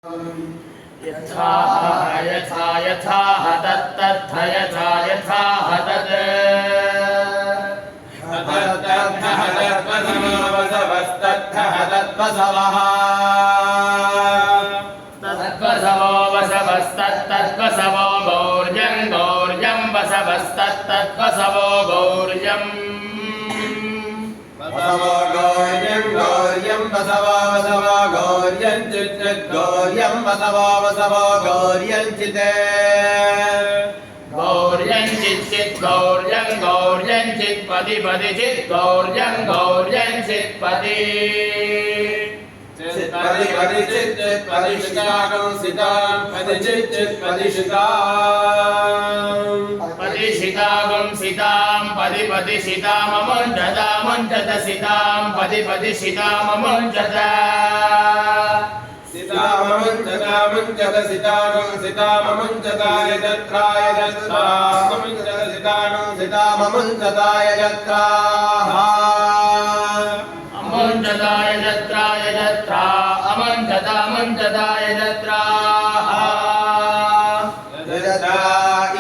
यथा यथा यथा तत्तथ यथा यथा तत् तत्वसवः तत्वसवो वसवस्तत्तत्वसवो गौर्यं गौर्यं वसवस्तत्तत्वसवो गौर्यं वसवो गौर्यं गौर्यं वसवो वसवो गौर्यं चित् गौर्यं वसवो वसवो गौर्यं चित् गौर्यं चित् गौर्यं गौर्यं चित् पदि पदि चित् गौर्यं गौर्यं चित् पदि पदि पदि चित् पदि शितागं सितां पदि चित् पदि शितां पदि शितागं सितां पदि पदि शिताममुञ्चत मुञ्चत सितां पदि पदि शिताममुञ्चत सिताममुञ्चत मुञ्चत सितागं सिताममुञ्चताय जत्राय जत्राममुञ्चत सितागं सिताममुञ्चताय जत्राः अमुञ्चताय जत्राय जत्रा अमुञ्चत मुञ्चताय जत्राः जत्रा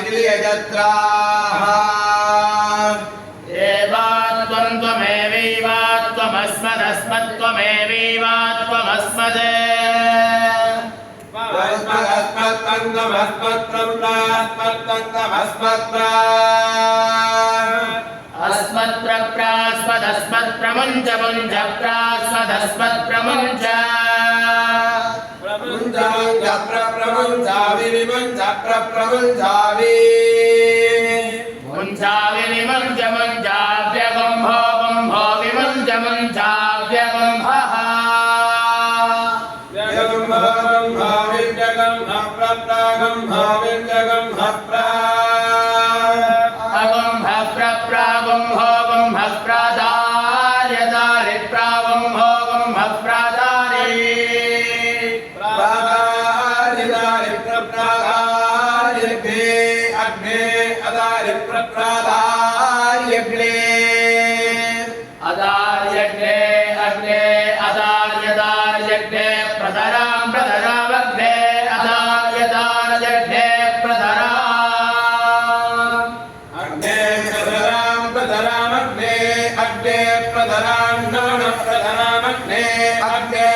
इति जत्राः एवात्वं त्वमेवैवात्वमस्मदस्मत्त्वमेवैवात्वमस्मदे अस्मत्प्रप्रास्मदस्मत्प्रमुञ्च मुञ्च प्रास्मदस्मत्प्रमुञ्च प्रमुञ्च प्रमुञ्चावि विमुञ्च प्रमुञ्चावि मुञ्चावि विमुञ्च मुञ्चाव्यगुम्भो गुम्भो विमुञ्च मुञ्चाव्यगुम्भः व्यगुम्भो गुम्भो विव्यगुम्भः प्रप्रागुम्भो विव्यगुम्भः अगुम्भः प्रप्रागुम्भो गुम्भः प्रादार्यदारि प्रागुम्भो गुम्भः प्रादारि प्रादार्यदारि प्रप्रादार्यग्ने अग्ने अदारि प्रप्रादार्यग्ने अदार्यग्ने अग्ने अदार्यदार्यग्ने प्रदरां प्रदरावग्ने अदार्यदार्यग्ने प्रदराम् अग्ने प्रधरामग्ने अग्ने प्रधरान्नमन प्रधरामग्ने अग्ने